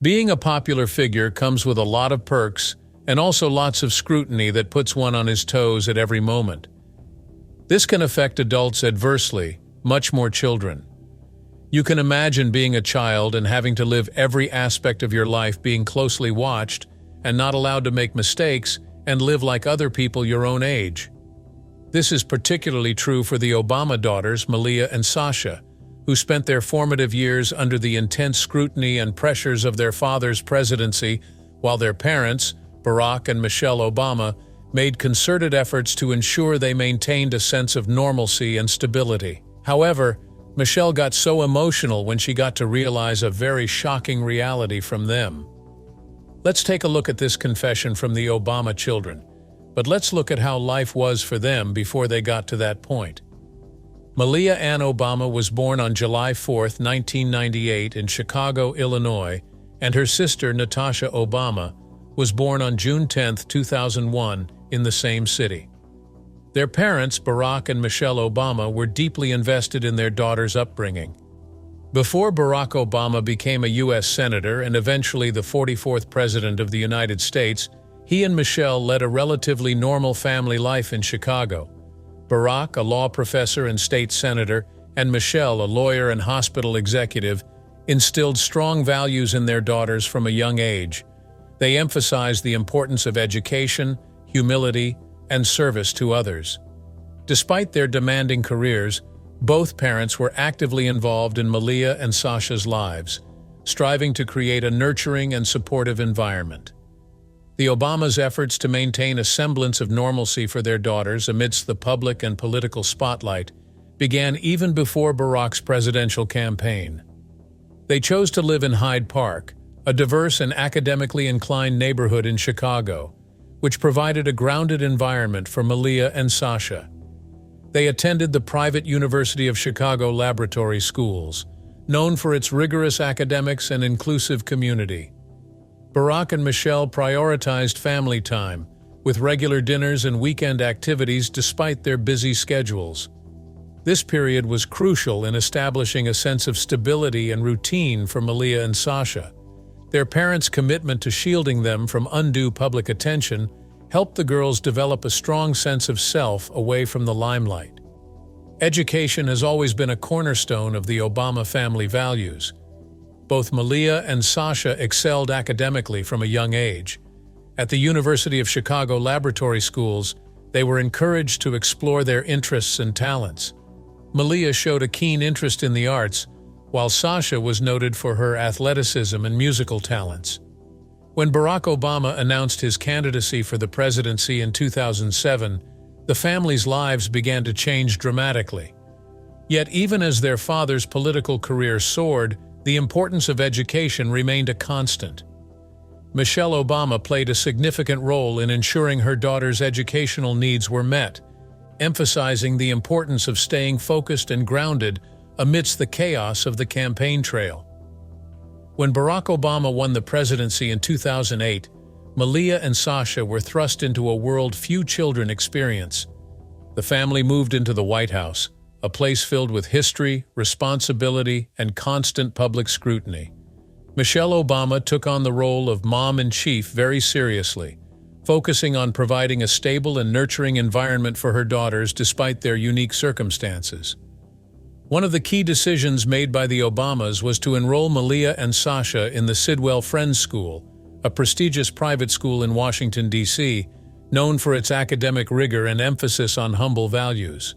Being a popular figure comes with a lot of perks and also lots of scrutiny that puts one on his toes at every moment. This can affect adults adversely, much more children. You can imagine being a child and having to live every aspect of your life being closely watched and not allowed to make mistakes and live like other people your own age. This is particularly true for the Obama daughters, Malia and Sasha, who spent their formative years under the intense scrutiny and pressures of their father's presidency, while their parents, Barack and Michelle Obama, made concerted efforts to ensure they maintained a sense of normalcy and stability. However, Michelle got so emotional when she got to realize a very shocking reality from them. Let's take a look at this confession from the Obama children, but let's look at how life was for them before they got to that point. Malia Ann Obama was born on July 4, 1998 in Chicago, Illinois, and her sister Natasha Obama was born on June 10, 2001 in the same city. Their parents, Barack and Michelle Obama, were deeply invested in their daughter's upbringing. Before Barack Obama became a U.S. Senator and eventually the 44th President of the United States, he and Michelle led a relatively normal family life in Chicago. Barack, a law professor and state senator, and Michelle, a lawyer and hospital executive, instilled strong values in their daughters from a young age. They emphasized the importance of education, humility, and service to others. Despite their demanding careers, both parents were actively involved in Malia and Sasha's lives, striving to create a nurturing and supportive environment. The Obamas' efforts to maintain a semblance of normalcy for their daughters amidst the public and political spotlight began even before Barack's presidential campaign. They chose to live in Hyde Park, a diverse and academically inclined neighborhood in Chicago, which provided a grounded environment for Malia and Sasha. They attended the private University of Chicago Laboratory Schools, known for its rigorous academics and inclusive community. Barack and Michelle prioritized family time, with regular dinners and weekend activities despite their busy schedules. This period was crucial in establishing a sense of stability and routine for Malia and Sasha. Their parents' commitment to shielding them from undue public attention helped the girls develop a strong sense of self away from the limelight. Education has always been a cornerstone of the Obama family values. Both Malia and Sasha excelled academically from a young age. At the University of Chicago Laboratory Schools, they were encouraged to explore their interests and talents. Malia showed a keen interest in the arts, while Sasha was noted for her athleticism and musical talents. When Barack Obama announced his candidacy for the presidency in 2007, the family's lives began to change dramatically. Yet even as their father's political career soared, the importance of education remained a constant. Michelle Obama played a significant role in ensuring her daughter's educational needs were met, emphasizing the importance of staying focused and grounded amidst the chaos of the campaign trail. When Barack Obama won the presidency in 2008, Malia and Sasha were thrust into a world few children experience. The family moved into the White House, a place filled with history, responsibility, and constant public scrutiny. Michelle Obama took on the role of mom-in-chief very seriously, focusing on providing a stable and nurturing environment for her daughters despite their unique circumstances. One of the key decisions made by the Obamas was to enroll Malia and Sasha in the Sidwell Friends School, a prestigious private school in Washington, D.C., known for its academic rigor and emphasis on humble values.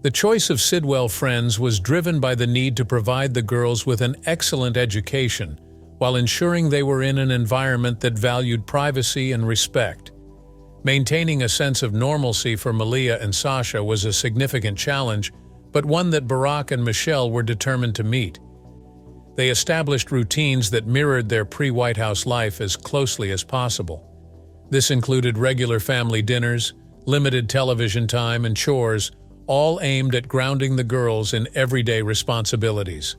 The choice of Sidwell Friends was driven by the need to provide the girls with an excellent education while ensuring they were in an environment that valued privacy and respect. Maintaining a sense of normalcy for Malia and Sasha was a significant challenge, but one that Barack and Michelle were determined to meet. They established routines that mirrored their pre-White House life as closely as possible. This included regular family dinners, limited television time, and chores, all aimed at grounding the girls in everyday responsibilities.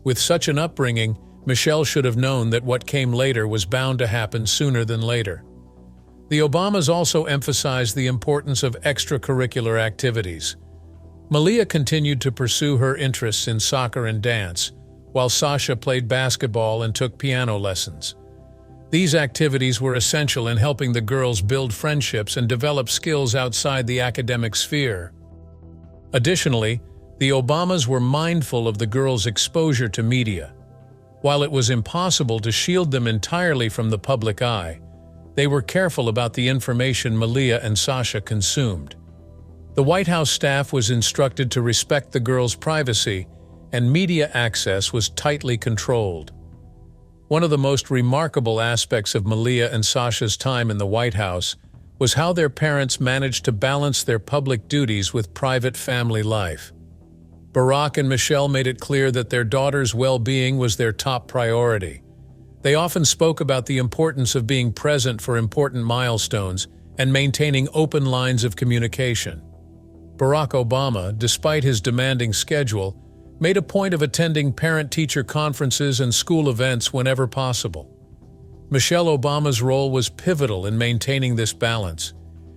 With such an upbringing, Michelle should have known that what came later was bound to happen sooner than later. The Obamas also emphasized the importance of extracurricular activities. Malia continued to pursue her interests in soccer and dance, while Sasha played basketball and took piano lessons. These activities were essential in helping the girls build friendships and develop skills outside the academic sphere. Additionally, the Obamas were mindful of the girls' exposure to media. While it was impossible to shield them entirely from the public eye, they were careful about the information Malia and Sasha consumed. The White House staff was instructed to respect the girls' privacy, and media access was tightly controlled. One of the most remarkable aspects of Malia and Sasha's time in the White House was how their parents managed to balance their public duties with private family life. Barack and Michelle made it clear that their daughter's well-being was their top priority. They often spoke about the importance of being present for important milestones and maintaining open lines of communication. Barack Obama, despite his demanding schedule, made a point of attending parent-teacher conferences and school events whenever possible. Michelle Obama's role was pivotal in maintaining this balance.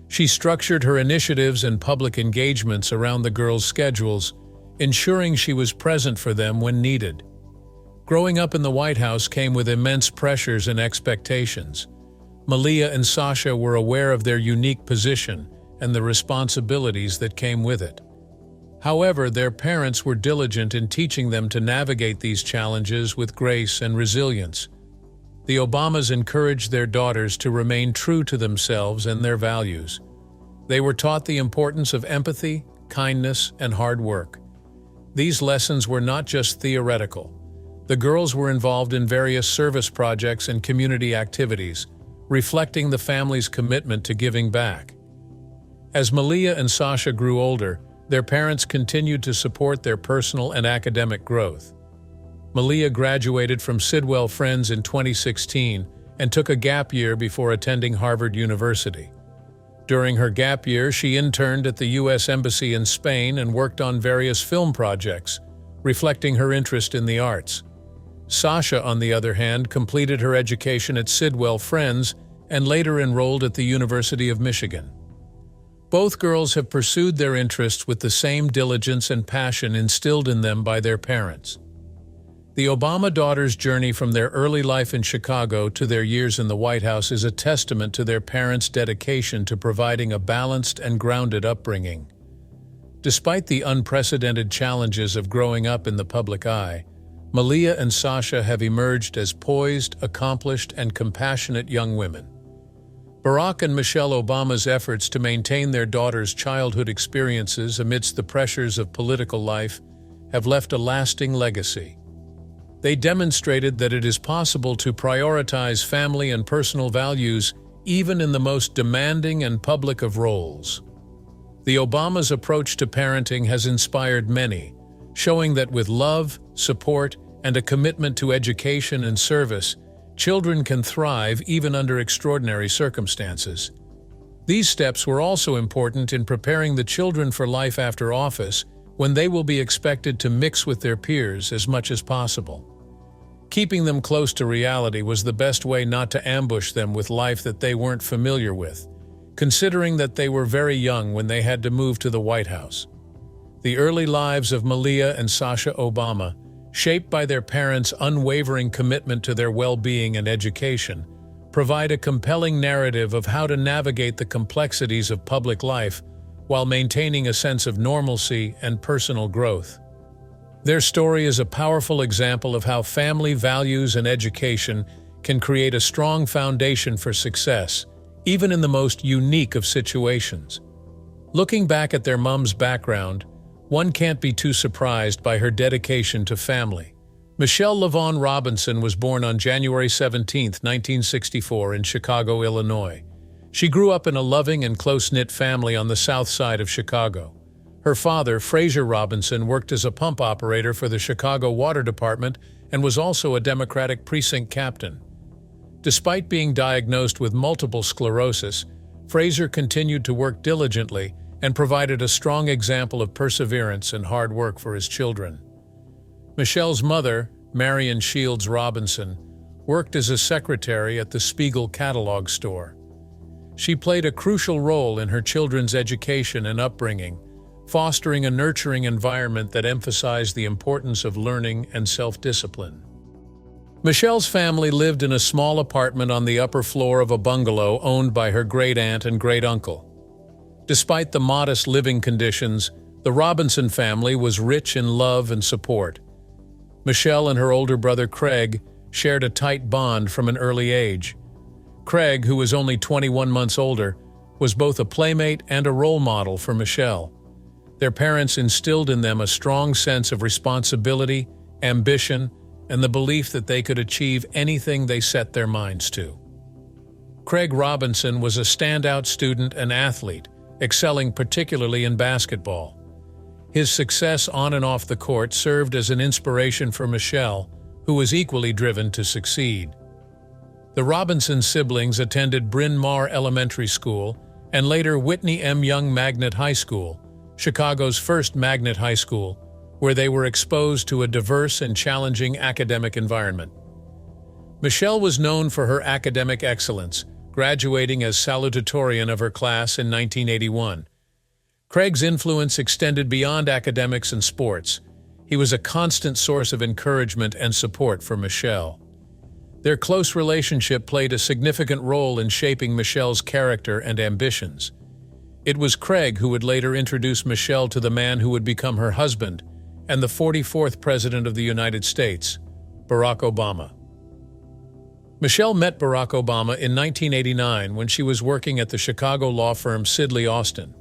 She structured her initiatives and public engagements around the girls' schedules, ensuring she was present for them when needed. Growing up in the White House came with immense pressures and expectations. Malia and Sasha were aware of their unique position and the responsibilities that came with it. However, their parents were diligent in teaching them to navigate these challenges with grace and resilience. The Obamas encouraged their daughters to remain true to themselves and their values. They were taught the importance of empathy, kindness, and hard work. These lessons were not just theoretical. The girls were involved in various service projects and community activities, reflecting the family's commitment to giving back. As Malia and Sasha grew older, their parents continued to support their personal and academic growth. Malia graduated from Sidwell Friends in 2016 and took a gap year before attending Harvard University. During her gap year, she interned at the U.S. Embassy in Spain and worked on various film projects, reflecting her interest in the arts. Sasha, on the other hand, completed her education at Sidwell Friends and later enrolled at the University of Michigan. Both girls have pursued their interests with the same diligence and passion instilled in them by their parents. The Obama daughters' journey from their early life in Chicago to their years in the White House is a testament to their parents' dedication to providing a balanced and grounded upbringing. Despite the unprecedented challenges of growing up in the public eye, Malia and Sasha have emerged as poised, accomplished, and compassionate young women. Barack and Michelle Obama's efforts to maintain their daughters' childhood experiences amidst the pressures of political life have left a lasting legacy. They demonstrated that it is possible to prioritize family and personal values even in the most demanding and public of roles. The Obamas' approach to parenting has inspired many, showing that with love, support, and a commitment to education and service, children can thrive even under extraordinary circumstances. These steps were also important in preparing the children for life after office, when they will be expected to mix with their peers as much as possible. Keeping them close to reality was the best way not to ambush them with life that they weren't familiar with, considering that they were very young when they had to move to the White House. The early lives of Malia and Sasha Obama, shaped by their parents' unwavering commitment to their well-being and education, provide a compelling narrative of how to navigate the complexities of public life while maintaining a sense of normalcy and personal growth. Their story is a powerful example of how family values and education can create a strong foundation for success, even in the most unique of situations. Looking back at their mom's background, one can't be too surprised by her dedication to family. Michelle LaVaughn Robinson was born on January 17, 1964 in Chicago, Illinois. She grew up in a loving and close-knit family on the south side of Chicago. Her father, Fraser Robinson, worked as a pump operator for the Chicago Water Department and was also a Democratic precinct captain. Despite being diagnosed with multiple sclerosis, Fraser continued to work diligently and provided a strong example of perseverance and hard work for his children. Michelle's mother, Marion Shields Robinson, worked as a secretary at the Spiegel catalog store. She played a crucial role in her children's education and upbringing, fostering a nurturing environment that emphasized the importance of learning and self-discipline. Michelle's family lived in a small apartment on the upper floor of a bungalow owned by her great-aunt and great-uncle. Despite the modest living conditions, the Robinson family was rich in love and support. Michelle and her older brother Craig shared a tight bond from an early age. Craig, who was only 21 months older, was both a playmate and a role model for Michelle. Their parents instilled in them a strong sense of responsibility, ambition, and the belief that they could achieve anything they set their minds to. Craig Robinson was a standout student and athlete, excelling particularly in basketball. His success on and off the court served as an inspiration for Michelle, who was equally driven to succeed. The Robinson siblings attended Bryn Mawr Elementary School and later Whitney M. Young Magnet High School, Chicago's first magnet high school, where they were exposed to a diverse and challenging academic environment. Michelle was known for her academic excellence, graduating as salutatorian of her class in 1981. Craig's influence extended beyond academics and sports. He was a constant source of encouragement and support for Michelle. Their close relationship played a significant role in shaping Michelle's character and ambitions. It was Craig who would later introduce Michelle to the man who would become her husband and the 44th President of the United States, Barack Obama. Michelle met Barack Obama in 1989 when she was working at the Chicago law firm Sidley Austin.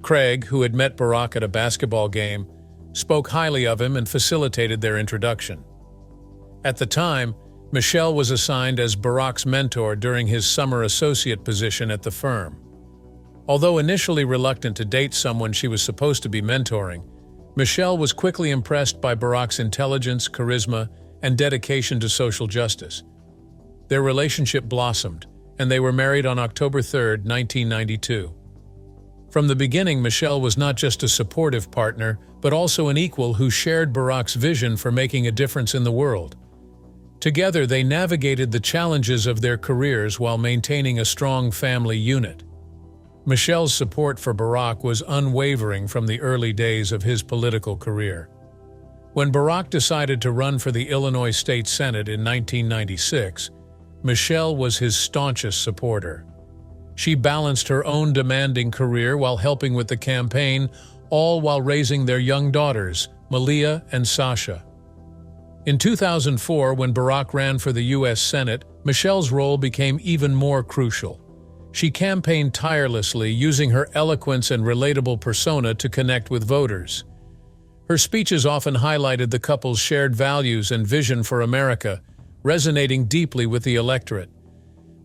Craig, who had met Barack at a basketball game, spoke highly of him and facilitated their introduction. At the time, Michelle was assigned as Barack's mentor during his summer associate position at the firm. Although initially reluctant to date someone she was supposed to be mentoring, Michelle was quickly impressed by Barack's intelligence, charisma, and dedication to social justice. Their relationship blossomed, and they were married on October 3, 1992. From the beginning, Michelle was not just a supportive partner, but also an equal who shared Barack's vision for making a difference in the world. Together, they navigated the challenges of their careers while maintaining a strong family unit. Michelle's support for Barack was unwavering from the early days of his political career. When Barack decided to run for the Illinois State Senate in 1996, Michelle was his staunchest supporter. She balanced her own demanding career while helping with the campaign, all while raising their young daughters, Malia and Sasha. In 2004, when Barack ran for the U.S. Senate, Michelle's role became even more crucial. She campaigned tirelessly, using her eloquence and relatable persona to connect with voters. Her speeches often highlighted the couple's shared values and vision for America, resonating deeply with the electorate.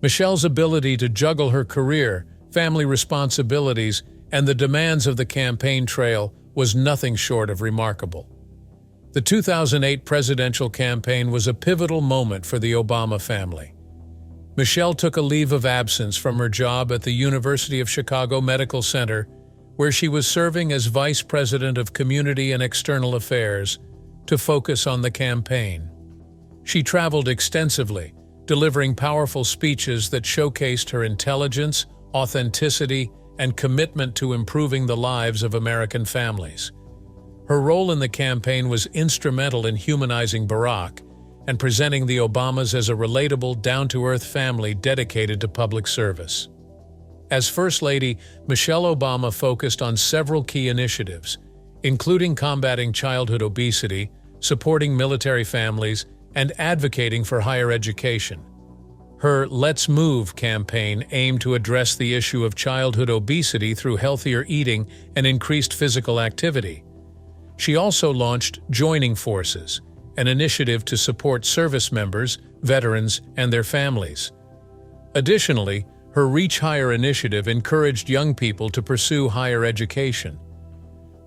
Michelle's ability to juggle her career, family responsibilities, and the demands of the campaign trail was nothing short of remarkable. The 2008 presidential campaign was a pivotal moment for the Obama family. Michelle took a leave of absence from her job at the University of Chicago Medical Center, where she was serving as Vice President of Community and External Affairs, to focus on the campaign. She traveled extensively, delivering powerful speeches that showcased her intelligence, authenticity, and commitment to improving the lives of American families. Her role in the campaign was instrumental in humanizing Barack and presenting the Obamas as a relatable, down-to-earth family dedicated to public service. As First Lady, Michelle Obama focused on several key initiatives, including combating childhood obesity, supporting military families, and advocating for higher education. Her Let's Move campaign aimed to address the issue of childhood obesity through healthier eating and increased physical activity. She also launched Joining Forces, an initiative to support service members, veterans, and their families. Additionally, her Reach Higher initiative encouraged young people to pursue higher education.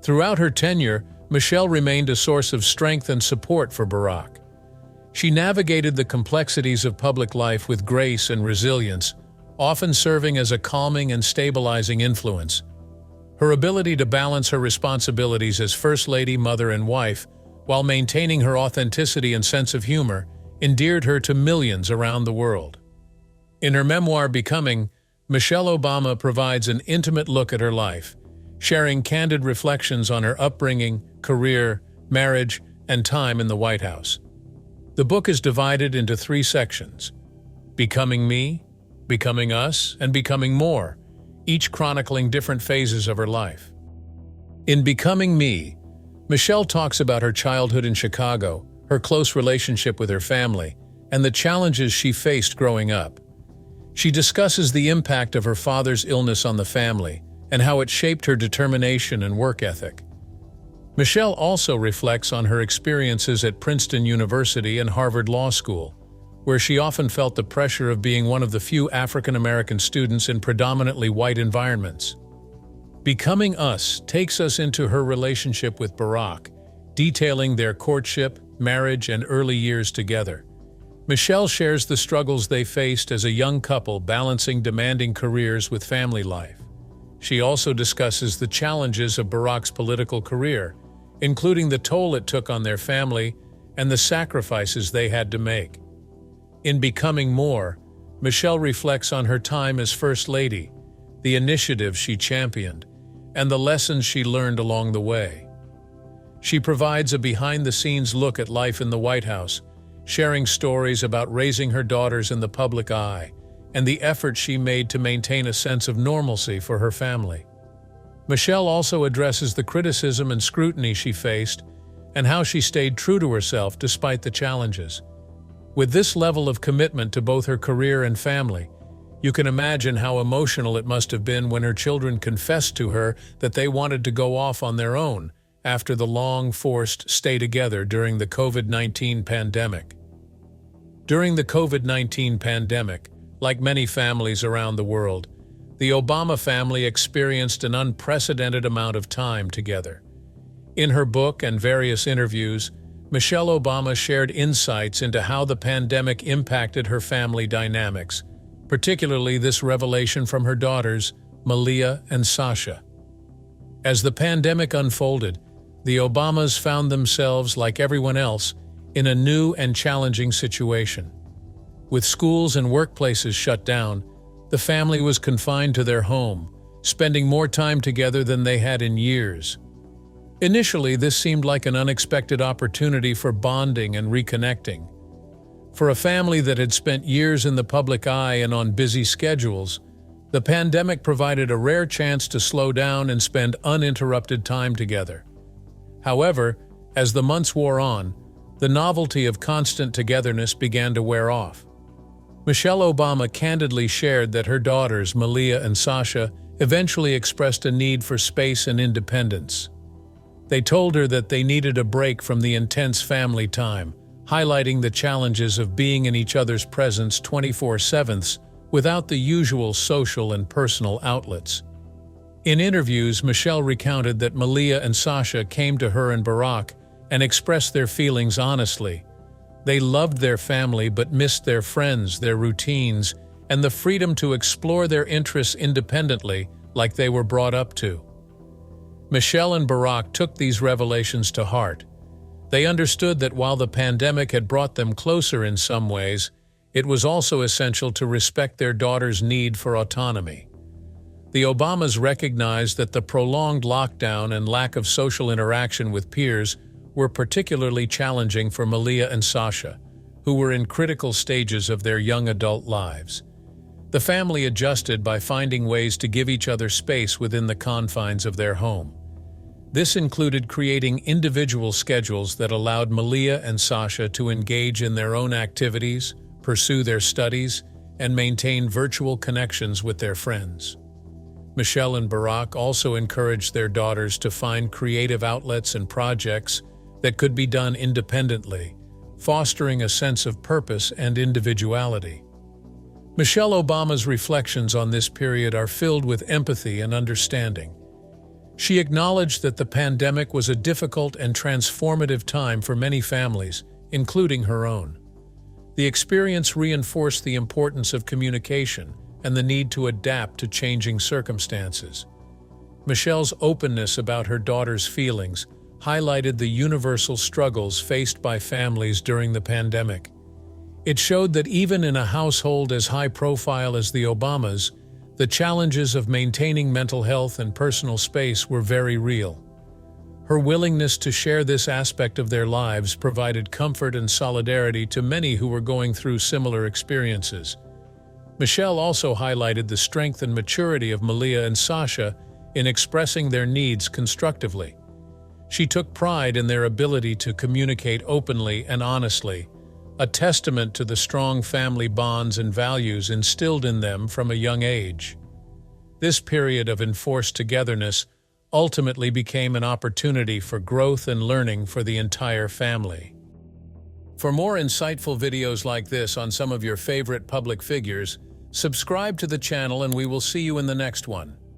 Throughout her tenure, Michelle remained a source of strength and support for Barack. She navigated the complexities of public life with grace and resilience, often serving as a calming and stabilizing influence. Her ability to balance her responsibilities as First Lady, mother, and wife, while maintaining her authenticity and sense of humor, endeared her to millions around the world. In her memoir, Becoming, Michelle Obama provides an intimate look at her life. sharing candid reflections on her upbringing, career, marriage, and time in the White House. The book is divided into 3 sections: Becoming Me, Becoming Us, and Becoming More, each chronicling different phases of her life. In Becoming Me, Michelle talks about her childhood in Chicago, her close relationship with her family, and the challenges she faced growing up. She discusses the impact of her father's illness on the family and how it shaped her determination and work ethic. Michelle also reflects on her experiences at Princeton University and Harvard Law School, where she often felt the pressure of being one of the few African American students in predominantly white environments. Becoming Us takes us into her relationship with Barack, detailing their courtship, marriage, and early years together. Michelle shares the struggles they faced as a young couple balancing demanding careers with family life. She also discusses the challenges of Barack's political career, including the toll it took on their family and the sacrifices they had to make. In Becoming More, Michelle reflects on her time as First Lady, the initiatives she championed, and the lessons she learned along the way. She provides a behind-the-scenes look at life in the White House, sharing stories about raising her daughters in the public eye and the effort she made to maintain a sense of normalcy for her family. Michelle also addresses the criticism and scrutiny she faced and how she stayed true to herself despite the challenges. With this level of commitment to both her career and family, you can imagine how emotional it must have been when her children confessed to her that they wanted to go off on their own after the long, forced stay together during the COVID-19 pandemic. During the COVID-19 pandemic, like many families around the world, the Obama family experienced an unprecedented amount of time together. In her book and various interviews, Michelle Obama shared insights into how the pandemic impacted her family dynamics, particularly this revelation from her daughters, Malia and Sasha. As the pandemic unfolded, the Obamas found themselves, like everyone else, in a new and challenging situation. With schools and workplaces shut down, the family was confined to their home, spending more time together than they had in years. Initially, this seemed like an unexpected opportunity for bonding and reconnecting. For a family that had spent years in the public eye and on busy schedules, the pandemic provided a rare chance to slow down and spend uninterrupted time together. However, as the months wore on, the novelty of constant togetherness began to wear off. Michelle Obama candidly shared that her daughters, Malia and Sasha, eventually expressed a need for space and independence. They told her that they needed a break from the intense family time, highlighting the challenges of being in each other's presence 24/7 without the usual social and personal outlets. In interviews, Michelle recounted that Malia and Sasha came to her and Barack and expressed their feelings honestly. They loved their family but missed their friends, their routines, and the freedom to explore their interests independently like they were brought up to. Michelle and Barack took these revelations to heart. They understood that while the pandemic had brought them closer in some ways, it was also essential to respect their daughter's need for autonomy. The Obamas recognized that the prolonged lockdown and lack of social interaction with peers were particularly challenging for Malia and Sasha, who were in critical stages of their young adult lives. The family adjusted by finding ways to give each other space within the confines of their home. This included creating individual schedules that allowed Malia and Sasha to engage in their own activities, pursue their studies, and maintain virtual connections with their friends. Michelle and Barack also encouraged their daughters to find creative outlets and projects that could be done independently, fostering a sense of purpose and individuality. Michelle Obama's reflections on this period are filled with empathy and understanding. She acknowledged that the pandemic was a difficult and transformative time for many families, including her own. The experience reinforced the importance of communication and the need to adapt to changing circumstances. Michelle's openness about her daughter's feelings highlighted the universal struggles faced by families during the pandemic. It showed that even in a household as high-profile as the Obamas, The challenges of maintaining mental health and personal space were very real. Her willingness to share this aspect of their lives provided comfort and solidarity to many who were going through similar experiences. Michelle also highlighted the strength and maturity of Malia and Sasha in expressing their needs constructively. She took pride in their ability to communicate openly and honestly, a testament to the strong family bonds and values instilled in them from a young age. This period of enforced togetherness ultimately became an opportunity for growth and learning for the entire family. For more insightful videos like this on some of your favorite public figures, subscribe to the channel and we will see you in the next one.